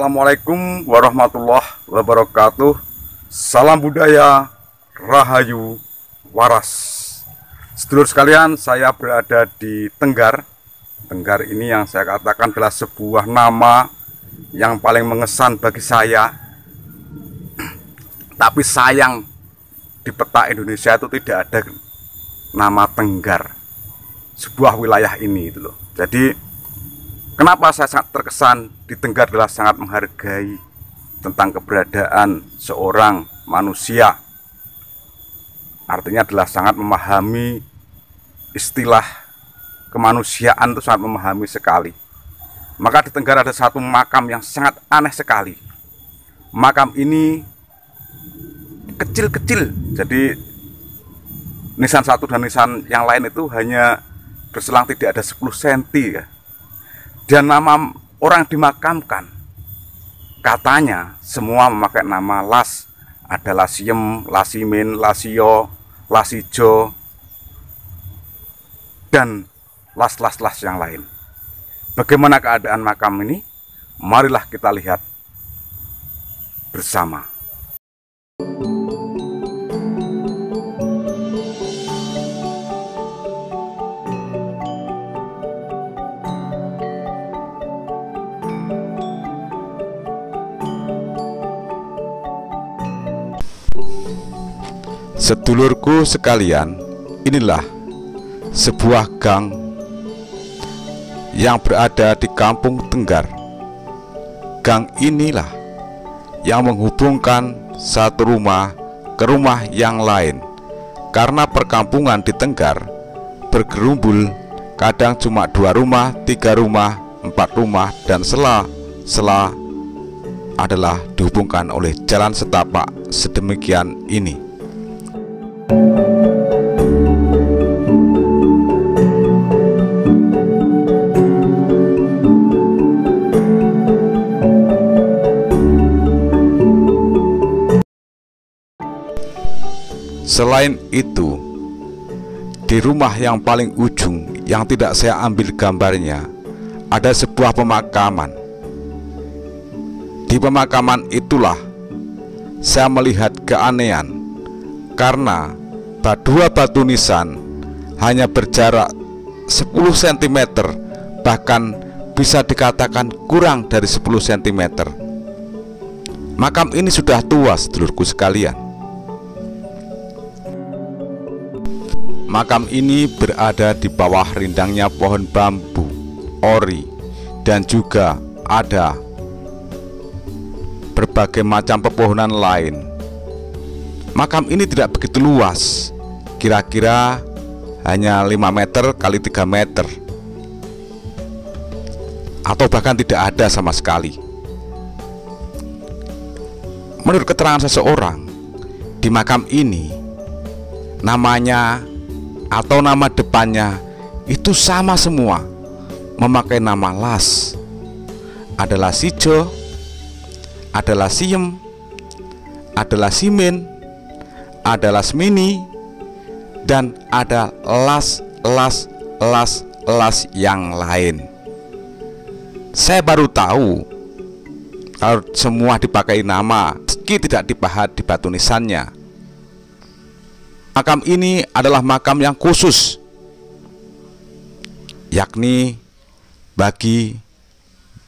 Assalamualaikum warahmatullahi wabarakatuh. Salam budaya, rahayu, waras. Sedulur sekalian, saya berada di Tenggar. Tenggar ini yang saya katakan adalah sebuah nama yang paling mengesan bagi saya. Tapi sayang, di peta Indonesia itu tidak ada nama Tenggar, sebuah wilayah ini itu loh. Jadi kenapa saya sangat terkesan di Tenggar adalah sangat menghargai tentang keberadaan seorang manusia. Artinya adalah sangat memahami istilah kemanusiaan, itu sangat memahami sekali. Maka di Tenggar ada satu makam yang sangat aneh sekali. Makam ini kecil-kecil, jadi nisan satu dan nisan yang lain itu hanya berselang tidak ada 10 cm ya. Dan nama orang dimakamkan katanya semua memakai nama Las. Ada Lasiem, Lasimin, Lasio, Lasijo, dan las yang lain. Bagaimana keadaan makam ini? Marilah kita lihat bersama. Sedulurku sekalian, inilah sebuah gang yang berada di Kampung Tenggar. Gang inilah yang menghubungkan satu rumah ke rumah yang lain. Karena perkampungan di Tenggar bergerumbul, kadang cuma 2 rumah, 3 rumah, 4 rumah, dan sela-sela adalah dihubungkan oleh jalan setapak sedemikian ini. Selain itu, di rumah yang paling ujung yang tidak saya ambil gambarnya, ada sebuah pemakaman. Di pemakaman itulah saya melihat keanehan, karena dua batu nisan hanya berjarak 10 cm, bahkan bisa dikatakan kurang dari 10 cm. Makam ini sudah tua, sedulurku sekalian. Makam ini berada di bawah rindangnya pohon bambu, ori, dan juga ada berbagai macam pepohonan lain. Makam ini tidak begitu luas, kira-kira hanya 5 meter kali 3 meter, atau bahkan tidak ada sama sekali. Menurut keterangan seseorang, di makam ini namanya atau nama depannya itu sama semua, memakai nama Las. Ada Lasijo, ada Lasiem, ada Lasimin, ada Lasmini, dan ada las yang lain. Saya baru tahu kalau semua dipakai nama, meski tidak dipahat di batu nisannya. Makam ini adalah makam yang khusus, yakni bagi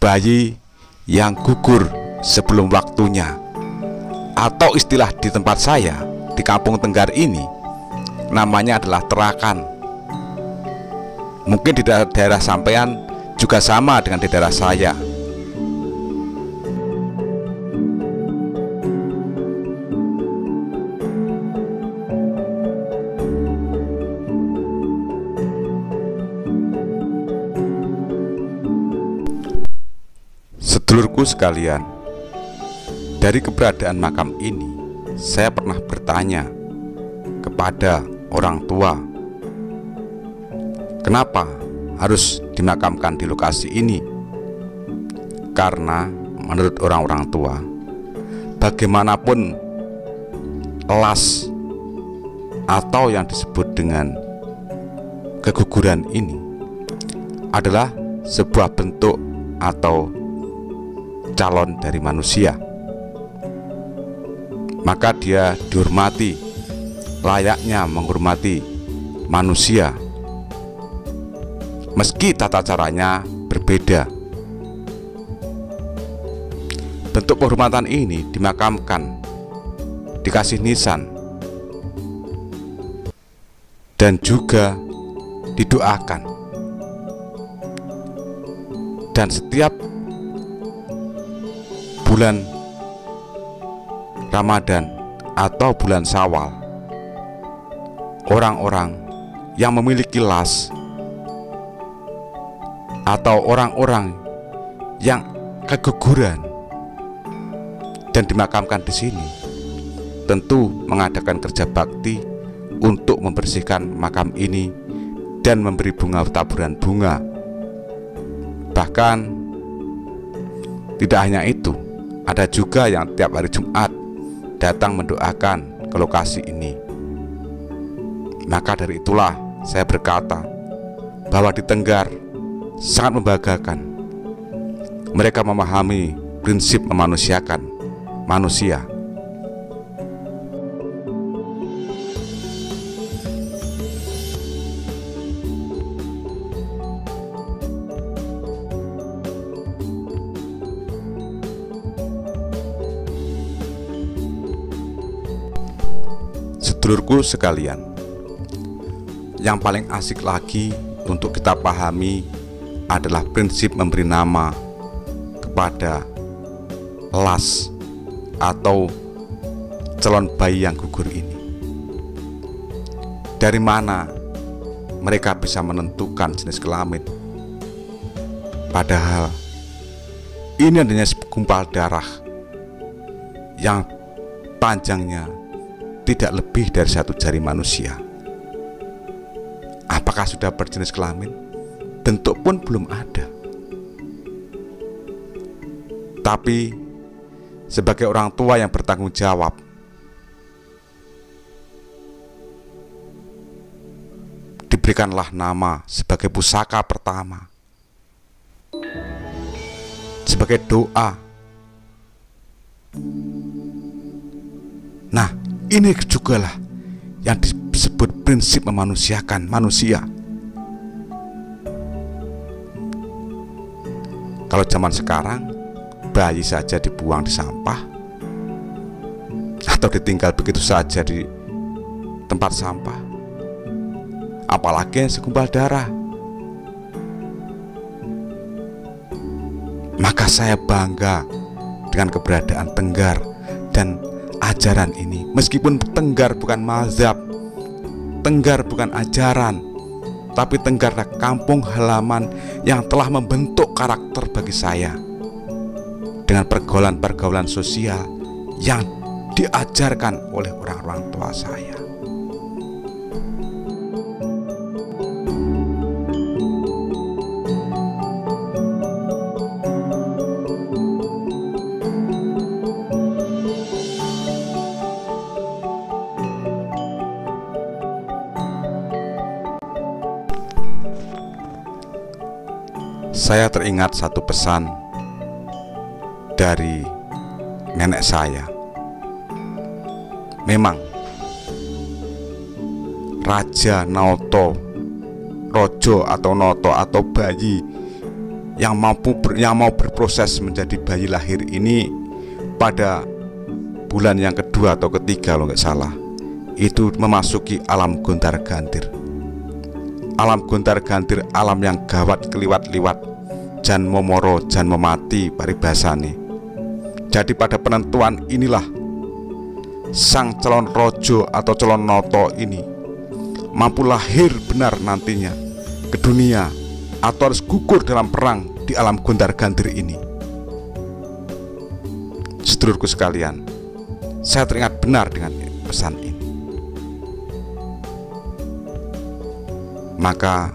bayi yang gugur sebelum waktunya, atau istilah di tempat saya di Kampung Tenggar ini namanya adalah terakan. Mungkin di daerah sampean juga sama dengan di daerah saya. Sedulurku sekalian, dari keberadaan makam ini saya pernah bertanya kepada orang tua, kenapa harus dimakamkan di lokasi ini? Karena menurut orang-orang tua, bagaimanapun las atau yang disebut dengan keguguran ini adalah sebuah bentuk atau calon dari manusia, maka dia dihormati layaknya menghormati manusia, meski tata caranya berbeda. Bentuk penghormatan ini dimakamkan, dikasih nisan, dan juga didoakan. Dan setiap bulan Ramadan atau bulan Syawal, orang-orang yang memiliki las atau orang-orang yang keguguran dan dimakamkan di sini tentu mengadakan kerja bakti untuk membersihkan makam ini dan memberi bunga taburan bunga. Bahkan tidak hanya itu, ada juga yang tiap hari Jumat datang mendoakan ke lokasi ini. Maka dari itulah saya berkata bahwa di Tenggar sangat membanggakan. Mereka memahami prinsip memanusiakan manusia. Sedulurku sekalian, yang paling asik lagi untuk kita pahami adalah prinsip memberi nama kepada las atau calon bayi yang gugur ini. Dari mana mereka bisa menentukan jenis kelamin? Padahal ini hanya segumpal darah yang panjangnya tidak lebih dari satu jari manusia. Apakah sudah berjenis kelamin? Bentuk pun belum ada. Tapi sebagai orang tua yang bertanggung jawab, diberikanlah nama sebagai pusaka pertama, sebagai doa. Nah, ini juga lah yang disebut prinsip memanusiakan manusia. Kalau zaman sekarang, bayi saja dibuang di sampah atau ditinggal begitu saja di tempat sampah, apalagi yang segumpal darah. Maka saya bangga dengan keberadaan Tenggar dan ajaran ini. Meskipun Tenggar bukan mazhab, Tenggar bukan ajaran, tapi Tenggar adalah kampung halaman yang telah membentuk karakter bagi saya dengan pergaulan-pergaulan sosial yang diajarkan oleh orang-orang tua saya. Saya teringat satu pesan dari nenek saya. Memang raja Naoto, rojo atau noto atau bayi yang mau berproses menjadi bayi lahir ini pada bulan yang kedua atau ketiga kalau nggak salah, itu memasuki alam gontar-gantir. Alam gontar-gantir, alam yang gawat keliwat-liwat, jan momoro jan memati paribasane. Jadi pada penentuan inilah sang calon rojo atau calon noto ini mampu lahir benar nantinya ke dunia atau harus gugur dalam perang di alam gontar-gantir ini. Sedulurku sekalian, saya teringat benar dengan pesan ini. Maka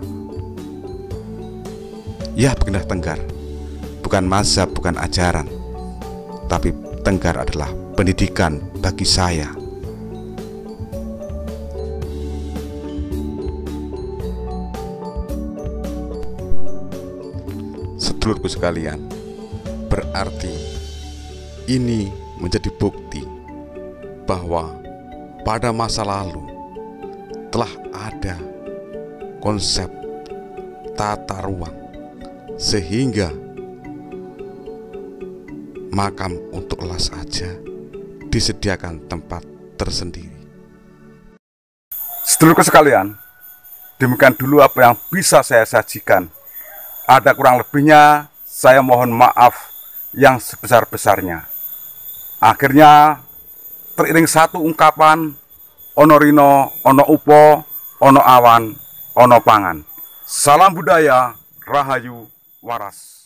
ya, Baginda Tenggar bukan mazhab, bukan ajaran, tapi Tenggar adalah pendidikan bagi saya. Sedulurku sekalian, berarti ini menjadi bukti bahwa pada masa lalu telah ada konsep tata ruang sehingga makam untuk las saja disediakan tempat tersendiri. Sedulurku sekalian, demikian dulu apa yang bisa saya sajikan. Ada kurang lebihnya, saya mohon maaf yang sebesar-besarnya. Akhirnya teriring satu ungkapan, ono rino, ono upo, ono awan, ono pangan. Salam budaya, rahayu, waras.